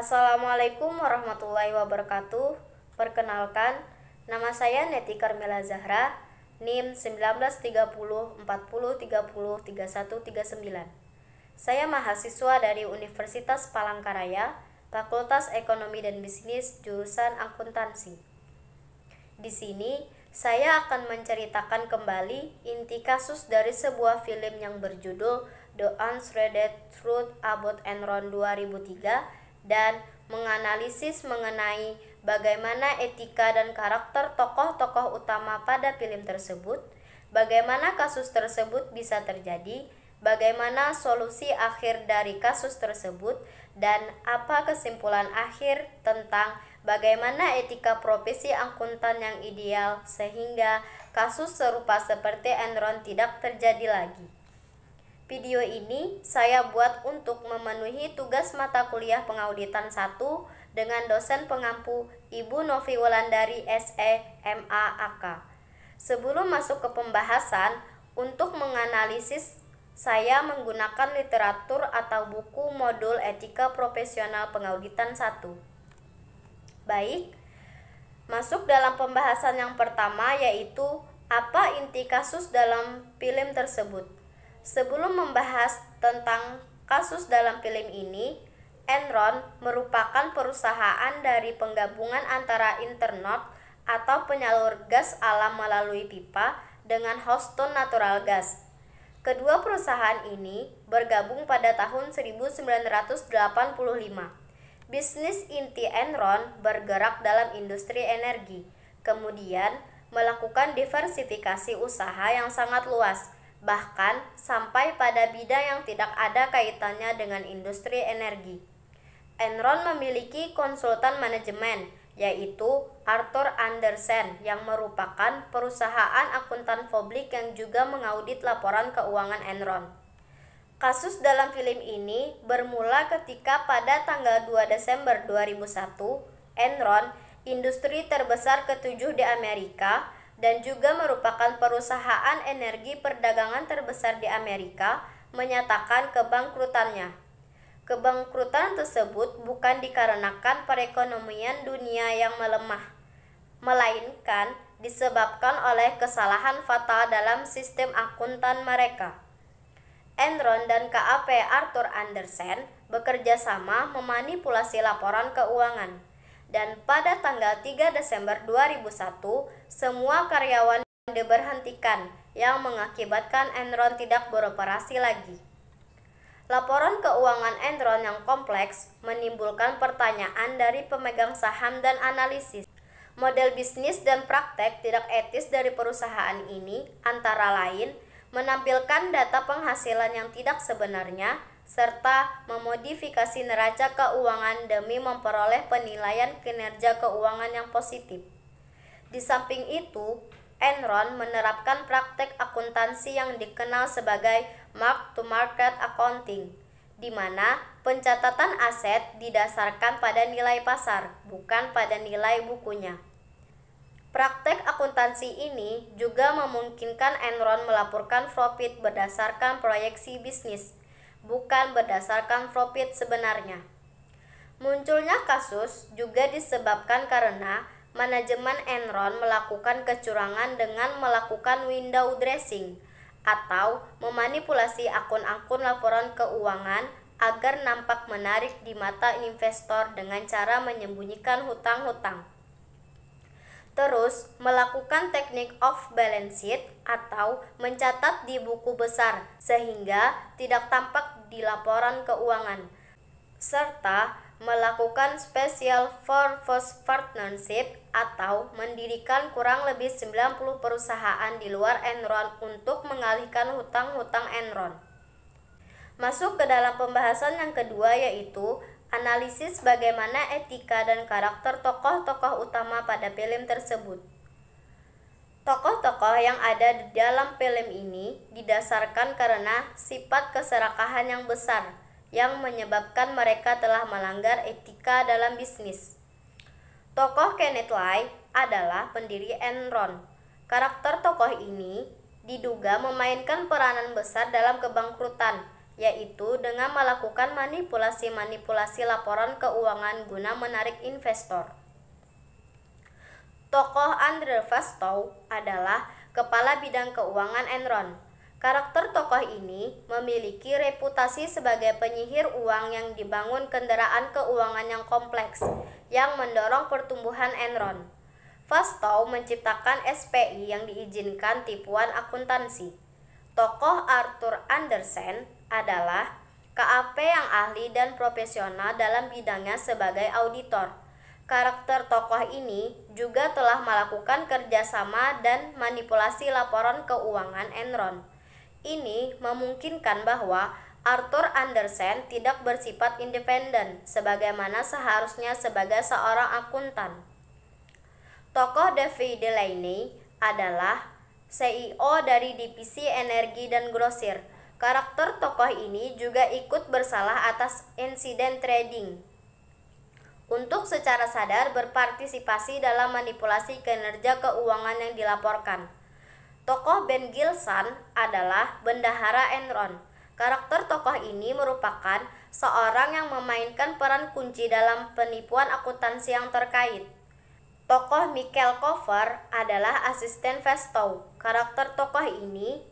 Assalamualaikum warahmatullahi wabarakatuh. Perkenalkan, nama saya Neti Carmela Zahra, NIM 193040303139. Saya mahasiswa dari Universitas Palangkaraya, Fakultas Ekonomi dan Bisnis, jurusan Akuntansi. Di sini, saya akan menceritakan kembali inti kasus dari sebuah film yang berjudul The Unshredded Truth About Enron 2003 dan menganalisis mengenai bagaimana etika dan karakter tokoh-tokoh utama pada film tersebut, bagaimana kasus tersebut bisa terjadi, bagaimana solusi akhir dari kasus tersebut, dan apa kesimpulan akhir tentang bagaimana etika profesi akuntan yang ideal sehingga kasus serupa seperti Enron tidak terjadi lagi. Video ini saya buat untuk memenuhi tugas mata kuliah pengauditan 1 dengan dosen pengampu Ibu Novi Wulandari SE MA.AK. Sebelum masuk ke pembahasan, untuk menganalisis saya menggunakan literatur atau buku modul etika profesional pengauditan 1. Baik, masuk dalam pembahasan yang pertama, yaitu apa inti kasus dalam film tersebut. Sebelum membahas tentang kasus dalam film ini, Enron merupakan perusahaan dari penggabungan antara Internot atau penyalur gas alam melalui pipa dengan Houston Natural Gas. Kedua perusahaan ini bergabung pada tahun 1985. Bisnis inti Enron bergerak dalam industri energi, kemudian melakukan diversifikasi usaha yang sangat luas, bahkan sampai pada bidang yang tidak ada kaitannya dengan industri energi. Enron memiliki konsultan manajemen, yaitu Arthur Andersen, yang merupakan perusahaan akuntan publik yang juga mengaudit laporan keuangan Enron. Kasus dalam film ini bermula ketika pada tanggal 2 Desember 2001, Enron, industri terbesar ke-7 di Amerika, dan juga merupakan perusahaan energi perdagangan terbesar di Amerika, menyatakan kebangkrutannya. Kebangkrutan tersebut bukan dikarenakan perekonomian dunia yang melemah, melainkan disebabkan oleh kesalahan fatal dalam sistem akuntan mereka. Enron dan KAP Arthur Andersen bekerja sama memanipulasi laporan keuangan. Dan pada tanggal 3 Desember 2001, semua karyawan diberhentikan yang mengakibatkan Enron tidak beroperasi lagi. Laporan keuangan Enron yang kompleks menimbulkan pertanyaan dari pemegang saham dan analisis. Model bisnis dan praktek tidak etis dari perusahaan ini antara lain menampilkan data penghasilan yang tidak sebenarnya, serta memodifikasi neraca keuangan demi memperoleh penilaian kinerja keuangan yang positif. Di samping itu, Enron menerapkan praktek akuntansi yang dikenal sebagai mark-to-market accounting, di mana pencatatan aset didasarkan pada nilai pasar, bukan pada nilai bukunya. Praktek akuntansi ini juga memungkinkan Enron melaporkan profit berdasarkan proyeksi bisnis, bukan berdasarkan profit sebenarnya. Munculnya kasus juga disebabkan karena manajemen Enron melakukan kecurangan dengan melakukan window dressing atau memanipulasi akun-akun laporan keuangan agar nampak menarik di mata investor dengan cara menyembunyikan hutang-hutang. Terus, melakukan teknik off balance sheet atau mencatat di buku besar sehingga tidak tampak di laporan keuangan, serta melakukan special purpose partnership atau mendirikan kurang lebih 90 perusahaan di luar Enron untuk mengalihkan hutang-hutang Enron. Masuk ke dalam pembahasan yang kedua, yaitu analisis bagaimana etika dan karakter tokoh-tokoh utama pada film tersebut. Tokoh-tokoh yang ada di dalam film ini didasarkan karena sifat keserakahan yang besar yang menyebabkan mereka telah melanggar etika dalam bisnis. Tokoh Kenneth Lai adalah pendiri Enron. Karakter tokoh ini diduga memainkan peranan besar dalam kebangkrutan yaitu dengan melakukan manipulasi-manipulasi laporan keuangan guna menarik investor. Tokoh Andre Fastow adalah kepala bidang keuangan Enron. Karakter tokoh ini memiliki reputasi sebagai penyihir uang yang dibangun kendaraan keuangan yang kompleks yang mendorong pertumbuhan Enron. Fastow menciptakan SPI yang diizinkan tipuan akuntansi. Tokoh Arthur Andersen adalah KAP yang ahli dan profesional dalam bidangnya sebagai auditor. Karakter tokoh ini juga telah melakukan kerjasama dan manipulasi laporan keuangan Enron. Ini memungkinkan bahwa Arthur Andersen tidak bersifat independen sebagaimana seharusnya sebagai seorang akuntan. Tokoh David Delaney adalah CEO dari divisi energi dan grosir. Karakter tokoh ini juga ikut bersalah atas insiden trading untuk secara sadar berpartisipasi dalam manipulasi kinerja keuangan yang dilaporkan. Tokoh Ben Gilson adalah bendahara Enron. Karakter tokoh ini merupakan seorang yang memainkan peran kunci dalam penipuan akuntansi yang terkait. Tokoh Michael Cover adalah asisten Fastow. Karakter tokoh ini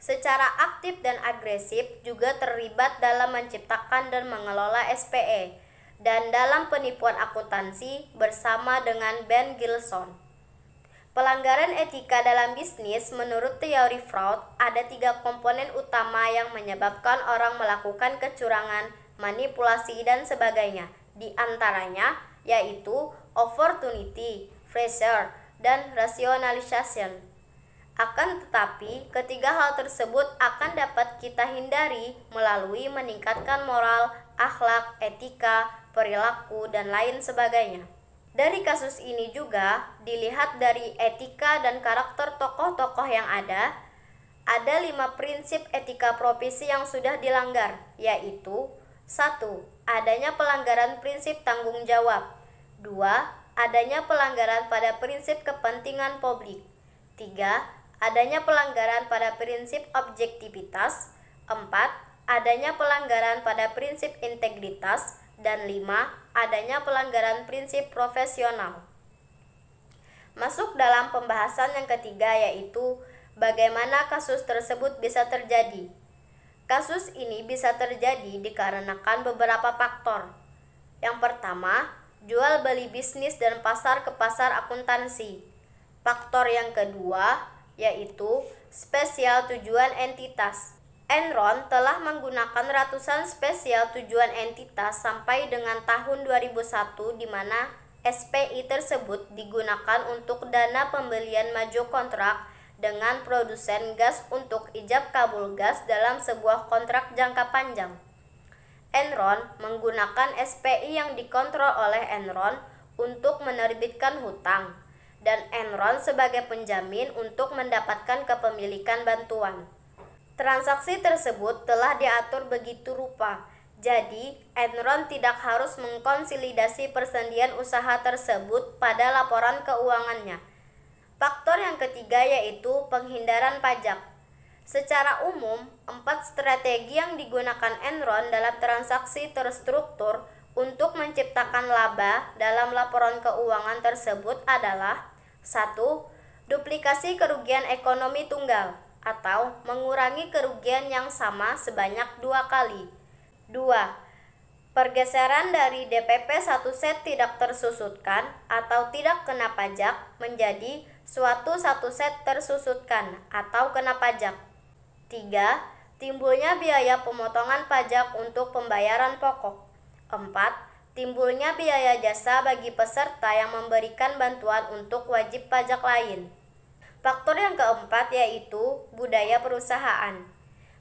secara aktif dan agresif juga terlibat dalam menciptakan dan mengelola SPE dan dalam penipuan akuntansi bersama dengan Ben Gilson. Pelanggaran etika dalam bisnis menurut teori fraud ada 3 komponen utama yang menyebabkan orang melakukan kecurangan, manipulasi, dan sebagainya. Di antaranya yaitu opportunity, pressure, dan rationalization. Akan tetapi, ketiga hal tersebut akan dapat kita hindari melalui meningkatkan moral, akhlak, etika, perilaku, dan lain sebagainya. Dari kasus ini juga dilihat dari etika dan karakter tokoh-tokoh yang ada 5 prinsip etika profesi yang sudah dilanggar, yaitu 1. Adanya pelanggaran prinsip tanggung jawab. 2. Adanya pelanggaran pada prinsip kepentingan publik. 3. Adanya pelanggaran pada prinsip objektivitas. 4. Adanya pelanggaran pada prinsip integritas. Dan 5. Adanya pelanggaran prinsip profesional. Masuk dalam pembahasan yang ketiga, yaitu bagaimana kasus tersebut bisa terjadi. Kasus ini bisa terjadi dikarenakan beberapa faktor. Yang pertama, jual beli bisnis dan pasar ke pasar akuntansi. Faktor yang kedua yaitu spesial tujuan entitas. Enron telah menggunakan ratusan spesial tujuan entitas sampai dengan tahun 2001 di mana SPI tersebut digunakan untuk dana pembelian maju kontrak dengan produsen gas untuk ijab kabul gas dalam sebuah kontrak jangka panjang. Enron menggunakan SPI yang dikontrol oleh Enron untuk menerbitkan hutang, dan Enron sebagai penjamin untuk mendapatkan kepemilikan bantuan. Transaksi tersebut telah diatur begitu rupa, jadi Enron tidak harus mengkonsolidasi persendian usaha tersebut pada laporan keuangannya. Faktor yang ketiga yaitu penghindaran pajak. Secara umum, 4 strategi yang digunakan Enron dalam transaksi terstruktur untuk menciptakan laba dalam laporan keuangan tersebut adalah 1. Duplikasi kerugian ekonomi tunggal atau mengurangi kerugian yang sama sebanyak 2 kali. 2. Pergeseran dari DPP 1 set tidak tersusutkan atau tidak kena pajak menjadi suatu 1 set tersusutkan atau kena pajak. 3. Timbulnya biaya pemotongan pajak untuk pembayaran pokok. 4. Timbulnya biaya jasa bagi peserta yang memberikan bantuan untuk wajib pajak lain. Faktor yang keempat yaitu budaya perusahaan.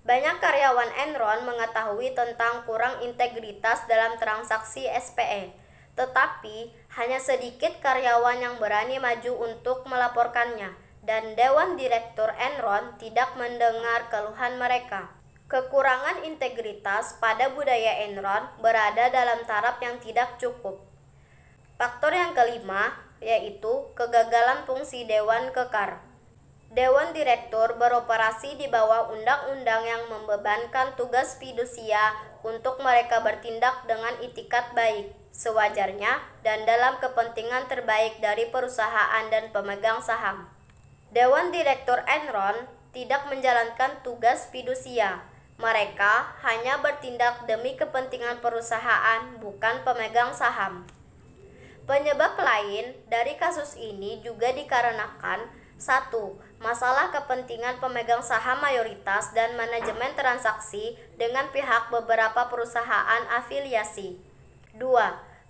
Banyak karyawan Enron mengetahui tentang kurang integritas dalam transaksi SPE, tetapi hanya sedikit karyawan yang berani maju untuk melaporkannya, dan Dewan Direktur Enron tidak mendengar keluhan mereka. Kekurangan integritas pada budaya Enron berada dalam taraf yang tidak cukup. Faktor yang kelima yaitu kegagalan fungsi Dewan Kekar. Dewan Direktur beroperasi di bawah undang-undang yang membebankan tugas fidusia untuk mereka bertindak dengan itikat baik, sewajarnya, dan dalam kepentingan terbaik dari perusahaan dan pemegang saham. Dewan Direktur Enron tidak menjalankan tugas fidusia. Mereka hanya bertindak demi kepentingan perusahaan, bukan pemegang saham. Penyebab lain dari kasus ini juga dikarenakan 1. Masalah kepentingan pemegang saham mayoritas dan manajemen transaksi dengan pihak beberapa perusahaan afiliasi. 2.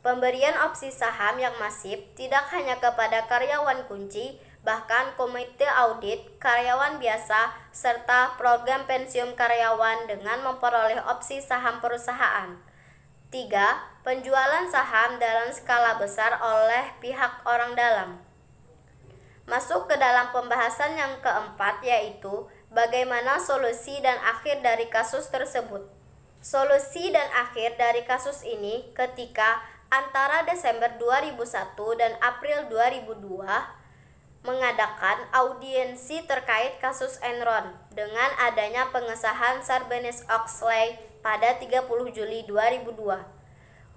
Pemberian opsi saham yang masif tidak hanya kepada karyawan kunci, bahkan komite audit, karyawan biasa, serta program pensiun karyawan dengan memperoleh opsi saham perusahaan. 3. Penjualan saham dalam skala besar oleh pihak orang dalam. Masuk ke dalam pembahasan yang keempat, yaitu bagaimana solusi dan akhir dari kasus tersebut. Solusi dan akhir dari kasus ini ketika antara Desember 2001 dan April 2002 mengadakan audiensi terkait kasus Enron dengan adanya pengesahan Sarbanes-Oxley pada 30 Juli 2002.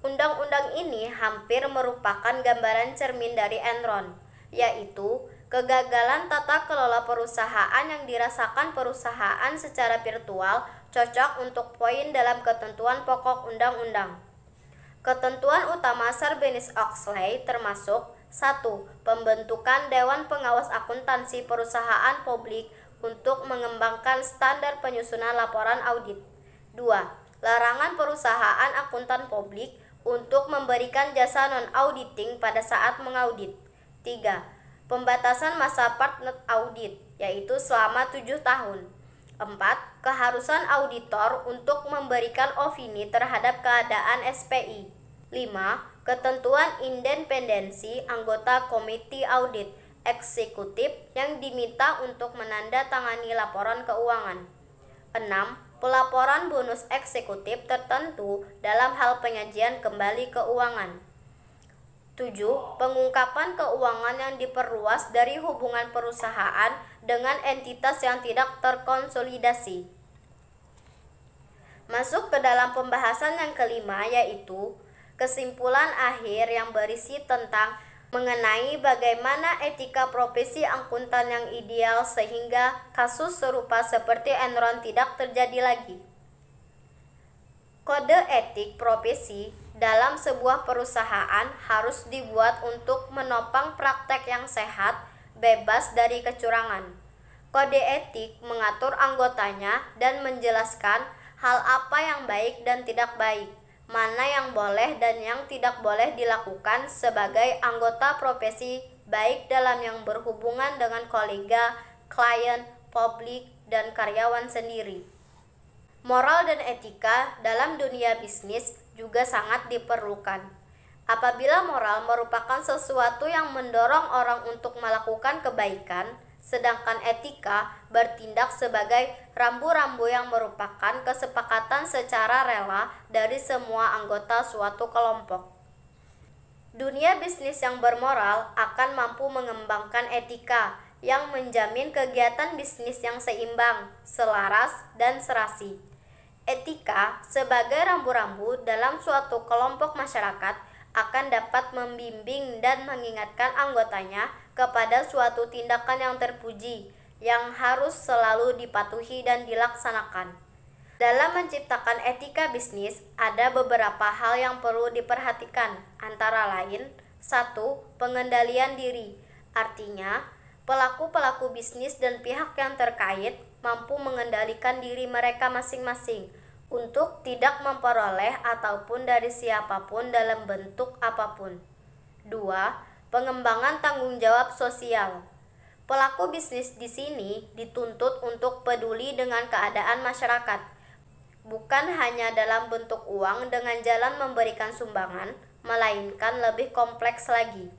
Undang-undang ini hampir merupakan gambaran cermin dari Enron, yaitu kegagalan tata kelola perusahaan yang dirasakan perusahaan secara virtual cocok untuk poin dalam ketentuan pokok undang-undang. Ketentuan utama Sarbanes-Oxley termasuk 1. Pembentukan Dewan Pengawas Akuntansi Perusahaan Publik untuk mengembangkan standar penyusunan laporan audit. 2. Larangan perusahaan akuntan publik untuk memberikan jasa non-auditing pada saat mengaudit. 3. Pembatasan masa partner audit, yaitu selama 7 tahun. 4. Keharusan auditor untuk memberikan opini terhadap keadaan SPI. 5. Ketentuan independensi anggota komite audit eksekutif yang diminta untuk menandatangani laporan keuangan. 6. Pelaporan bonus eksekutif tertentu dalam hal penyajian kembali keuangan. 7. Pengungkapan keuangan yang diperluas dari hubungan perusahaan dengan entitas yang tidak terkonsolidasi. Masuk ke dalam pembahasan yang kelima, yaitu kesimpulan akhir yang berisi tentang mengenai bagaimana etika profesi akuntan yang ideal sehingga kasus serupa seperti Enron tidak terjadi lagi. Kode etik profesi dalam sebuah perusahaan harus dibuat untuk menopang praktek yang sehat, bebas dari kecurangan. Kode etik mengatur anggotanya dan menjelaskan hal apa yang baik dan tidak baik, mana yang boleh dan yang tidak boleh dilakukan sebagai anggota profesi, baik dalam yang berhubungan dengan kolega, klien, publik, dan karyawan sendiri. Moral dan etika dalam dunia bisnis juga sangat diperlukan. Apabila moral merupakan sesuatu yang mendorong orang untuk melakukan kebaikan, sedangkan etika bertindak sebagai rambu-rambu yang merupakan kesepakatan secara rela dari semua anggota suatu kelompok. Dunia bisnis yang bermoral akan mampu mengembangkan etika yang menjamin kegiatan bisnis yang seimbang, selaras, dan serasi. Etika sebagai rambu-rambu dalam suatu kelompok masyarakat akan dapat membimbing dan mengingatkan anggotanya kepada suatu tindakan yang terpuji, yang harus selalu dipatuhi dan dilaksanakan. Dalam menciptakan etika bisnis, ada beberapa hal yang perlu diperhatikan, antara lain 1. Pengendalian diri. Artinya, pelaku-pelaku bisnis dan pihak yang terkait mampu mengendalikan diri mereka masing-masing untuk tidak memperoleh ataupun dari siapapun dalam bentuk apapun. 2. Pengembangan tanggung jawab sosial. Pelaku bisnis di sini dituntut untuk peduli dengan keadaan masyarakat, bukan hanya dalam bentuk uang dengan jalan memberikan sumbangan, melainkan lebih kompleks lagi.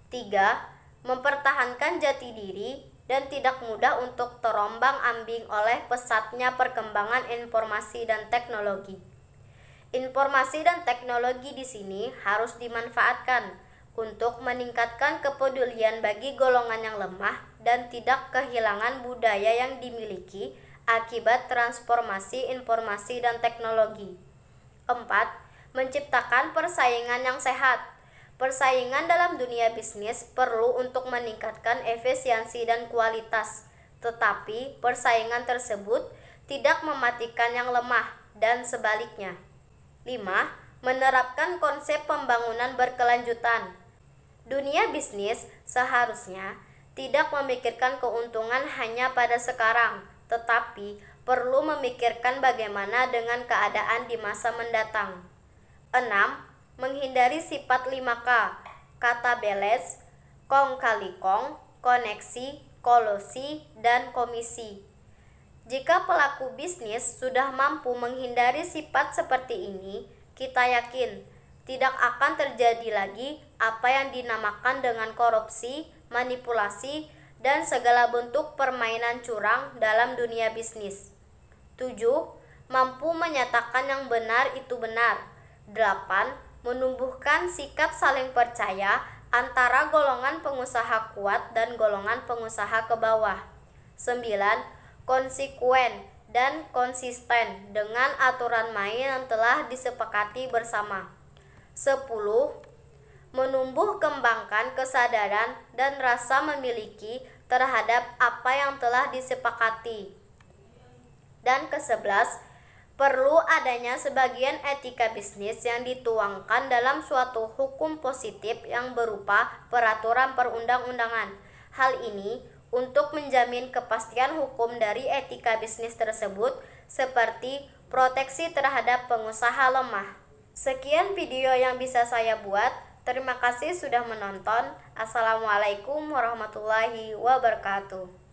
3. Mempertahankan jati diri dan tidak mudah untuk terombang-ambing oleh pesatnya perkembangan informasi dan teknologi. Informasi dan teknologi di sini harus dimanfaatkan untuk meningkatkan kepedulian bagi golongan yang lemah dan tidak kehilangan budaya yang dimiliki akibat transformasi informasi dan teknologi. 4. Menciptakan persaingan yang sehat. Persaingan dalam dunia bisnis perlu untuk meningkatkan efisiensi dan kualitas, tetapi persaingan tersebut tidak mematikan yang lemah dan sebaliknya. 5. Menerapkan konsep pembangunan berkelanjutan. Dunia bisnis seharusnya tidak memikirkan keuntungan hanya pada sekarang, tetapi perlu memikirkan bagaimana dengan keadaan di masa mendatang. 6. Menghindari sifat 5K, kata beles, kong kali kong, koneksi, kolusi, dan komisi. Jika pelaku bisnis sudah mampu menghindari sifat seperti ini, kita yakin tidak akan terjadi lagi apa yang dinamakan dengan korupsi, manipulasi, dan segala bentuk permainan curang dalam dunia bisnis. 7. Mampu menyatakan yang benar itu benar. 8. Menumbuhkan sikap saling percaya antara golongan pengusaha kuat dan golongan pengusaha ke bawah. 9. Konsekuen dan konsisten dengan aturan main yang telah disepakati bersama. 10. Menumbuh kembangkan kesadaran dan rasa memiliki terhadap apa yang telah disepakati. Dan ke-11, perlu adanya sebagian etika bisnis yang dituangkan dalam suatu hukum positif yang berupa peraturan perundang-undangan. Hal ini untuk menjamin kepastian hukum dari etika bisnis tersebut, seperti proteksi terhadap pengusaha lemah. Sekian video yang bisa saya buat. Terima kasih sudah menonton. Assalamualaikum warahmatullahi wabarakatuh.